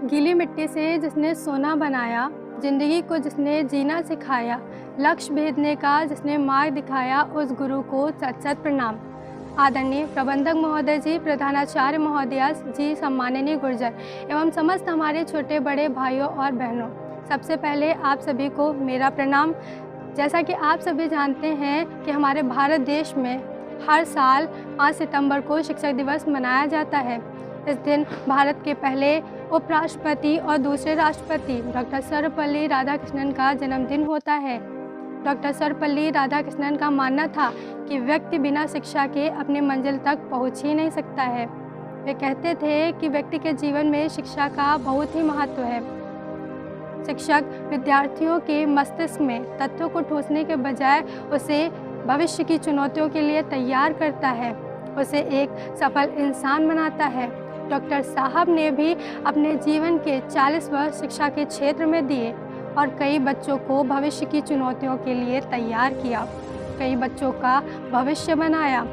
गीली मिट्टी से जिसने सोना बनाया, जिंदगी को जिसने जीना सिखाया, लक्ष्य भेदने का जिसने मार्ग दिखाया, उस गुरु को सत सत प्रणाम। आदरणीय प्रबंधक महोदय जी, प्रधानाचार्य महोदया जी, सम्माननीय गुर्जर एवं समस्त हमारे छोटे बड़े भाइयों और बहनों, सबसे पहले आप सभी को मेरा प्रणाम। जैसा कि आप सभी जानते हैं कि हमारे भारत देश में हर साल 5 सितंबर को शिक्षक दिवस मनाया जाता है। इस दिन भारत के पहले उपराष्ट्रपति और दूसरे राष्ट्रपति डॉक्टर सर्वपल्ली राधाकृष्णन का जन्मदिन होता है। डॉक्टर सर्वपल्ली राधाकृष्णन का मानना था कि व्यक्ति बिना शिक्षा के अपनी मंजिल तक पहुंच ही नहीं सकता है। वे कहते थे कि व्यक्ति के जीवन में शिक्षा का बहुत ही महत्व है। शिक्षक विद्यार्थियों के मस्तिष्क में तत्वों को ठूंसने के बजाय उसे भविष्य की चुनौतियों के लिए तैयार करता है, उसे एक सफल इंसान बनाता है। डॉक्टर साहब ने भी अपने जीवन के 40 वर्ष शिक्षा के क्षेत्र में दिए और कई बच्चों को भविष्य की चुनौतियों के लिए तैयार किया, कई बच्चों का भविष्य बनाया।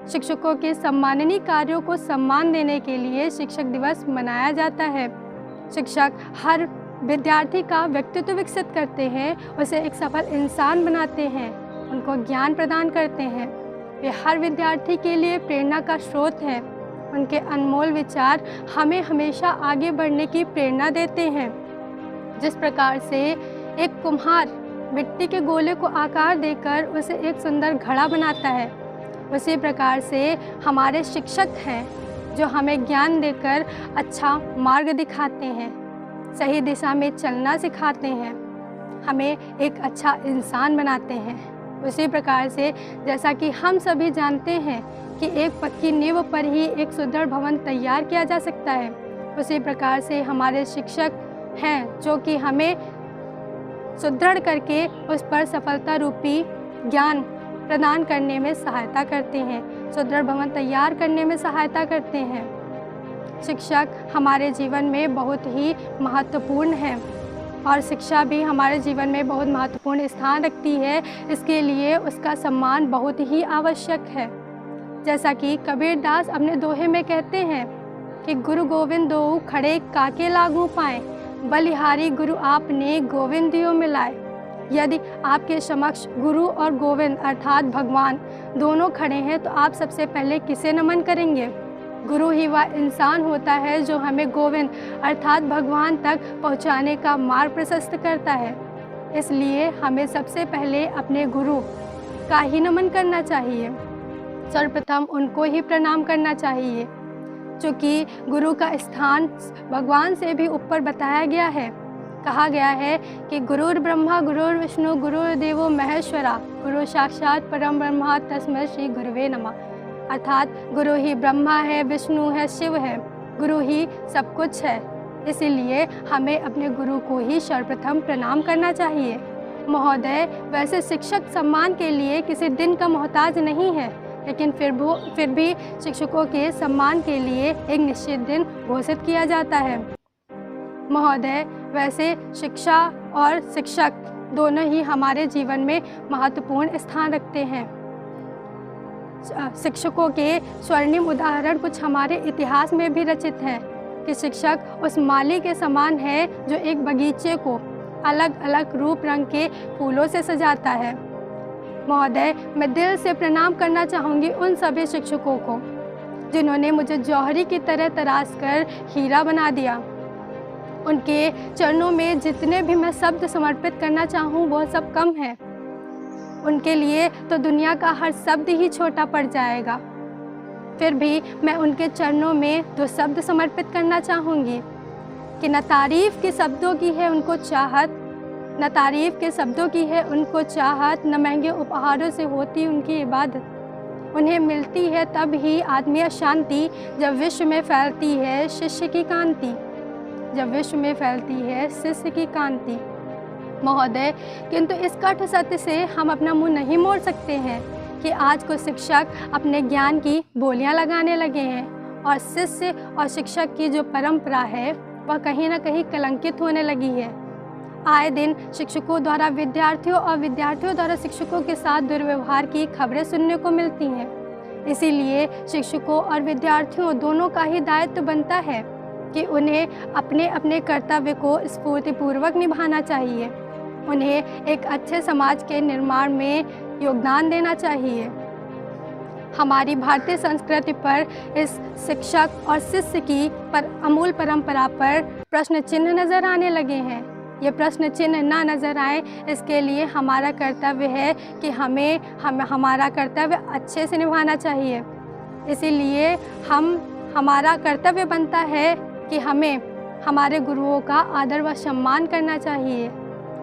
शिक्षकों के सम्माननीय कार्यों को सम्मान देने के लिए शिक्षक दिवस मनाया जाता है। शिक्षक हर विद्यार्थी का व्यक्तित्व विकसित करते हैं, उसे एक सफल इंसान बनाते हैं, उनको ज्ञान प्रदान करते हैं। वे हर विद्यार्थी के लिए प्रेरणा का स्रोत हैं। उनके अनमोल विचार हमें हमेशा आगे बढ़ने की प्रेरणा देते हैं। जिस प्रकार से एक कुम्हार मिट्टी के गोले को आकार देकर उसे एक सुंदर घड़ा बनाता है, उसी प्रकार से हमारे शिक्षक हैं जो हमें ज्ञान देकर अच्छा मार्ग दिखाते हैं, सही दिशा में चलना सिखाते हैं, हमें एक अच्छा इंसान बनाते हैं। उसी प्रकार से जैसा कि हम सभी जानते हैं कि एक पक्की नींव पर ही एक सुदृढ़ भवन तैयार किया जा सकता है, उसी प्रकार से हमारे शिक्षक हैं जो कि हमें सुदृढ़ करके उस पर सफलता रूपी ज्ञान प्रदान करने में सहायता करते हैं, सुदृढ़ भवन तैयार करने में सहायता करते हैं। शिक्षक हमारे जीवन में बहुत ही महत्वपूर्ण है और शिक्षा भी हमारे जीवन में बहुत महत्वपूर्ण स्थान रखती है। इसके लिए उसका सम्मान बहुत ही आवश्यक है। जैसा कि कबीरदास अपने दोहे में कहते हैं कि गुरु गोविंद दो खड़े काके लागू पाएँ, बलिहारी गुरु आपने गोविंद दियो मिलाए। यदि आपके समक्ष गुरु और गोविंद अर्थात भगवान दोनों खड़े हैं तो आप सबसे पहले किसे नमन करेंगे? गुरु ही वह इंसान होता है जो हमें गोविंद अर्थात भगवान तक पहुंचाने का मार्ग प्रशस्त करता है। इसलिए हमें सबसे पहले अपने गुरु का ही नमन करना चाहिए, सर्वप्रथम उनको ही प्रणाम करना चाहिए, क्योंकि गुरु का स्थान भगवान से भी ऊपर बताया गया है। कहा गया है कि गुरुर् ब्रह्मा गुरुर् विष्णु गुरुर्देवो महेश्वरा, गुरु साक्षात परम ब्रह्मा तस्मै श्री गुरुवे नमः। अर्थात गुरु ही ब्रह्मा है, विष्णु है, शिव है, गुरु ही सब कुछ है। इसीलिए हमें अपने गुरु को ही सर्वप्रथम प्रणाम करना चाहिए। महोदय, वैसे शिक्षक सम्मान के लिए किसी दिन का मोहताज नहीं है, लेकिन फिर भी शिक्षकों के सम्मान के लिए एक निश्चित दिन घोषित किया जाता है। महोदय, वैसे शिक्षा और शिक्षक दोनों ही हमारे जीवन में महत्वपूर्ण स्थान रखते हैं। शिक्षकों के स्वर्णिम उदाहरण कुछ हमारे इतिहास में भी रचित हैं कि शिक्षक उस माली के समान है जो एक बगीचे को अलग अलग रूप रंग के फूलों से सजाता है। महोदय, मैं दिल से प्रणाम करना चाहूँगी उन सभी शिक्षकों को जिन्होंने मुझे जौहरी की तरह तराश कर हीरा बना दिया। उनके चरणों में जितने भी मैं शब्द समर्पित करना चाहूँ वह सब कम है। उनके लिए तो दुनिया का हर शब्द ही छोटा पड़ जाएगा। फिर भी मैं उनके चरणों में 2 शब्द समर्पित करना चाहूँगी कि न तारीफ़ के शब्दों की है उनको चाहत, न तारीफ़ के शब्दों की है उनको चाहत, न महंगे उपहारों से होती उनकी इबादत। उन्हें मिलती है तब ही आत्मीय शांति जब विश्व में फैलती है शिष्य की कांति, जब विश्व में फैलती है शिष्य की कांति। महोदय, किंतु इस कठ सत्य से हम अपना मुंह नहीं मोड़ सकते हैं कि आज को शिक्षक अपने ज्ञान की बोलियां लगाने लगे हैं और शिष्य और शिक्षक की जो परंपरा है वह कहीं ना कहीं कलंकित होने लगी है। आए दिन शिक्षकों द्वारा विद्यार्थियों और विद्यार्थियों द्वारा शिक्षकों के साथ दुर्व्यवहार की खबरें सुनने को मिलती हैं। इसीलिए शिक्षकों और विद्यार्थियों दोनों का ही दायित्व बनता है कि उन्हें अपने अपने कर्तव्य को स्फूर्तिपूर्वक निभाना चाहिए। उन्हें एक अच्छे समाज के निर्माण में योगदान देना चाहिए। हमारी भारतीय संस्कृति पर इस शिक्षक और शिष्य की अमूल परंपरा पर प्रश्न चिन्ह नज़र आने लगे हैं। ये प्रश्न चिन्ह ना नज़र आए, इसके लिए हमारा कर्तव्य है कि हमारा कर्तव्य अच्छे से निभाना चाहिए। इसीलिए हमारा कर्तव्य बनता है कि हमें हमारे गुरुओं का आदर व सम्मान करना चाहिए,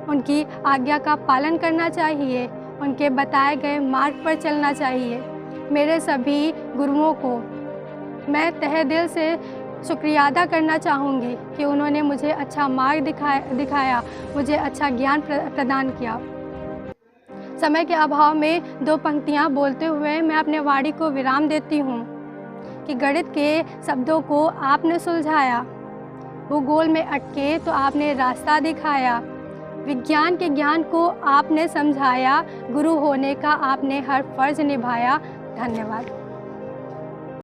उनकी आज्ञा का पालन करना चाहिए, उनके बताए गए मार्ग पर चलना चाहिए। मेरे सभी गुरुओं को मैं तहे दिल से शुक्रिया अदा करना चाहूँगी कि उन्होंने मुझे अच्छा मार्ग दिखाया, मुझे अच्छा ज्ञान प्रदान किया। समय के अभाव में 2 पंक्तियाँ बोलते हुए मैं अपने वाणी को विराम देती हूँ कि गणित के शब्दों को आपने सुलझाया, भूगोल में अटके तो आपने रास्ता दिखाया, विज्ञान के ज्ञान को आपने समझाया, गुरु होने का आपने हर फर्ज निभाया। धन्यवाद।